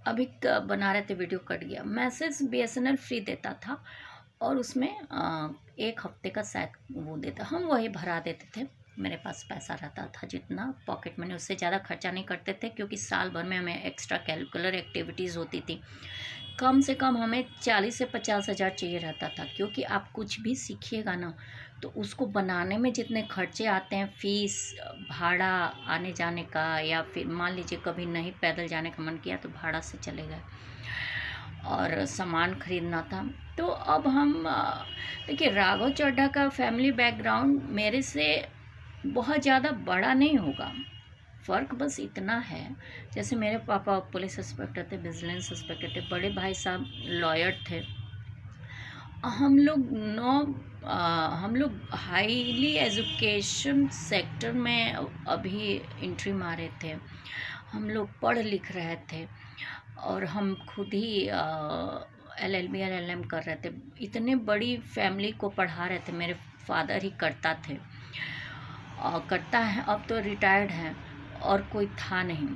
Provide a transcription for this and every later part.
अभी बना रहे थे, वीडियो कट गया। मैसेज बीएसएनएल फ्री देता था और उसमें 1 हफ्ते का शायद वो देता, हम वही भरा देते थे। मेरे पास पैसा रहता था जितना पॉकेट मनी, उससे ज़्यादा खर्चा नहीं करते थे, क्योंकि साल भर में हमें एक्स्ट्रा कैरिकुलर एक्टिविटीज़ होती थी। कम से कम हमें 40 से 50 हज़ार चाहिए रहता था, क्योंकि आप कुछ भी सीखिएगा ना तो उसको बनाने में जितने खर्चे आते हैं, फीस, भाड़ा आने जाने का, या फिर मान लीजिए कभी नहीं पैदल जाने का मन किया तो भाड़ा से चले गए, और सामान खरीदना था। तो अब हम देखिए, राघव चड्ढा का फैमिली बैकग्राउंड मेरे से बहुत ज़्यादा बड़ा नहीं होगा। फ़र्क बस इतना है, जैसे मेरे पापा पुलिस इंस्पेक्टर थे, विजिलेंस इंस्पेक्टर थे, बड़े भाई साहब लॉयर थे। हम लोग हाईली एजुकेशन सेक्टर में अभी एंट्री मारे थे। हम लोग पढ़ लिख रहे थे और हम खुद ही एलएलबी और एलएलएम कर रहे थे। इतने बड़ी फैमिली को पढ़ा रहे थे। मेरे फादर ही करता थे और करता है, अब तो रिटायर्ड हैं, और कोई था नहीं।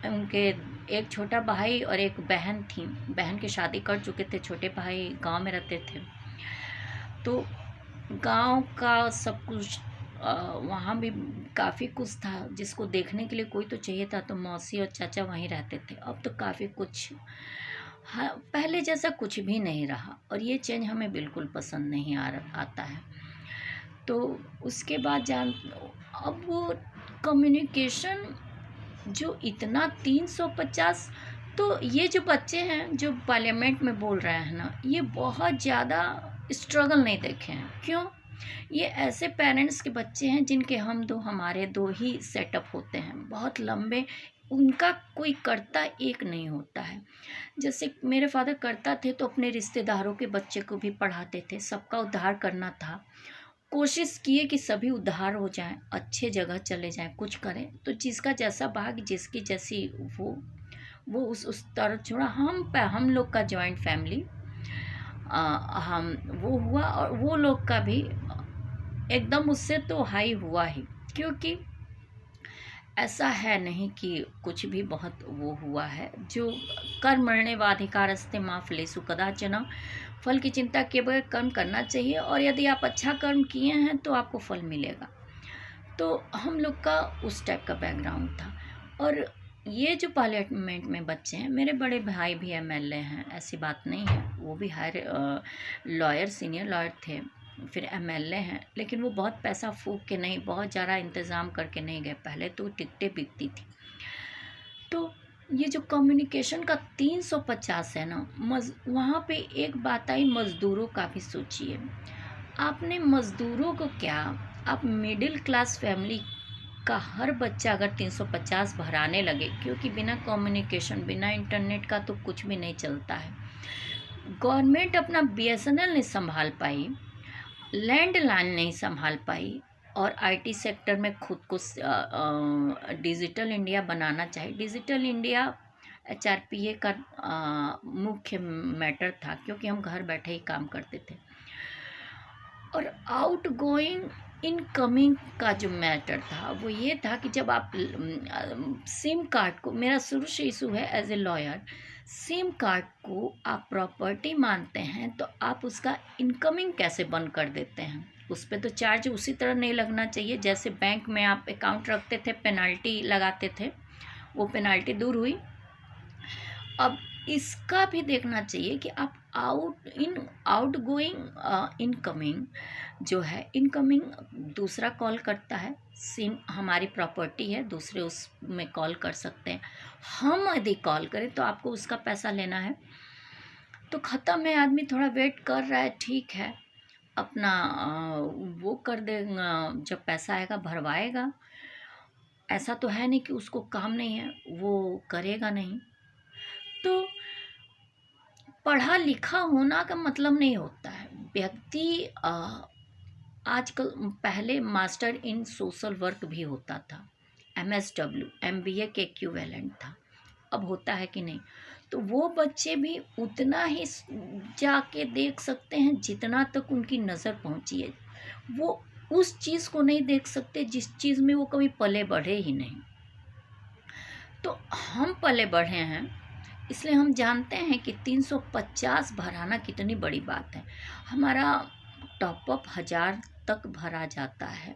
उनके एक छोटा भाई और एक बहन थी। बहन की शादी कर चुके थे, छोटे भाई गांव में रहते थे। तो गांव का सब कुछ, वहाँ भी काफ़ी कुछ था जिसको देखने के लिए कोई तो चाहिए था, तो मौसी और चाचा वहीं रहते थे। अब तो काफ़ी कुछ, हाँ, पहले जैसा कुछ भी नहीं रहा, और ये चेंज हमें बिल्कुल पसंद नहीं आता है। तो उसके बाद अब वो कम्युनिकेशन जो इतना 350, तो ये जो बच्चे हैं जो पार्लियामेंट में बोल रहे हैं ना, ये बहुत ज़्यादा स्ट्रगल नहीं देखे हैं। क्यों? ये ऐसे पेरेंट्स के बच्चे हैं जिनके हमारे दो ही सेटअप होते हैं, बहुत लंबे। उनका कोई करता एक नहीं होता है। जैसे मेरे फादर करता थे तो अपने रिश्तेदारों के बच्चे को भी पढ़ाते थे, सबका उद्धार करना था। कोशिश किए कि सभी उद्धार हो जाएं, अच्छे जगह चले जाएं, कुछ करें। तो जिसका जैसा भाग्य, जिसकी जैसी वो उस तरह छोड़ा। हम लोग का जॉइंट फैमिली, हम वो हुआ, और वो लोग का भी एकदम उससे तो हाई हुआ ही, क्योंकि ऐसा है नहीं कि कुछ भी बहुत वो हुआ है। जो कर्मण्येवाधिकारस्ते मा फलेषु कदाचन, फल की चिंता किए बगैर कर्म करना चाहिए, और यदि आप अच्छा कर्म किए हैं तो आपको फल मिलेगा। तो हम लोग का उस टाइप का बैकग्राउंड था। और ये जो पार्लियामेंट में बच्चे हैं, मेरे बड़े भाई भी एमएलए हैं, ऐसी बात नहीं है। वो भी हायर लॉयर, सीनियर लॉयर थे, फिर एमएलए हैं। लेकिन वो बहुत पैसा फूंक के नहीं, बहुत ज़्यादा इंतज़ाम करके नहीं गए। पहले तो टिकटें बिकती थी। तो ये जो कम्युनिकेशन का 350 है ना, वहाँ पे एक बात आई, मज़दूरों का भी सोचिए। आपने मज़दूरों को क्या, आप मिडिल क्लास फैमिली का हर बच्चा अगर 350 भराने लगे, क्योंकि बिना कम्युनिकेशन, बिना इंटरनेट का तो कुछ भी नहीं चलता है। गवर्नमेंट अपना बीएसएनएल नहीं संभाल पाई, लैंडलाइन नहीं संभाल पाई, और आईटी सेक्टर में खुद को डिजिटल इंडिया बनाना चाहिए। डिजिटल इंडिया एचआरपीए का मुख्य मैटर था, क्योंकि हम घर बैठे ही काम करते थे। और आउट गोइंग इनकमिंग का जो मैटर था वो ये था कि जब आप सिम कार्ड को, मेरा शुरू से इशू है as a lawyer, sim card को आप प्रॉपर्टी मानते हैं तो आप उसका इनकमिंग कैसे बंद कर देते हैं? उस पर तो चार्ज उसी तरह नहीं लगना चाहिए जैसे बैंक में आप अकाउंट रखते थे, पेनल्टी लगाते थे, वो पेनल्टी दूर हुई। अब इसका भी देखना चाहिए कि आप आउट गोइंग इनकमिंग जो है, इनकमिंग दूसरा कॉल करता है, सिम हमारी प्रॉपर्टी है, दूसरे उसमें कॉल कर सकते हैं। हम यदि कॉल करें तो आपको उसका पैसा लेना है, तो ख़त्म है। आदमी थोड़ा वेट कर रहा है, ठीक है, अपना वो कर देगा, जब पैसा आएगा भरवाएगा। ऐसा तो है नहीं कि उसको काम नहीं है, वो करेगा नहीं। तो पढ़ा लिखा होना का मतलब नहीं होता है व्यक्ति, आजकल, पहले मास्टर इन सोशल वर्क भी होता था, एमएसडब्ल्यू एमबीए के इक्विवेलेंट था, अब होता है कि नहीं? तो वो बच्चे भी उतना ही जाके देख सकते हैं जितना तक उनकी नज़र पहुंची है। वो उस चीज़ को नहीं देख सकते जिस चीज़ में वो कभी पले बढ़े ही नहीं। तो हम पले बढ़े हैं, इसलिए हम जानते हैं कि 350 भराना कितनी बड़ी बात है। हमारा टॉपअप 1000 तक भरा जाता है,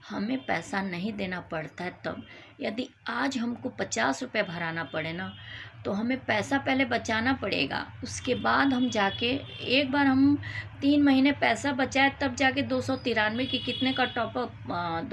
हमें पैसा नहीं देना पड़ता है। तब यदि आज हमको 50 रुपये भराना पड़े ना, तो हमें पैसा पहले बचाना पड़ेगा, उसके बाद हम जाके एक बार हम 3 महीने पैसा बचाए तब जाके 293 की कितने का टॉपअप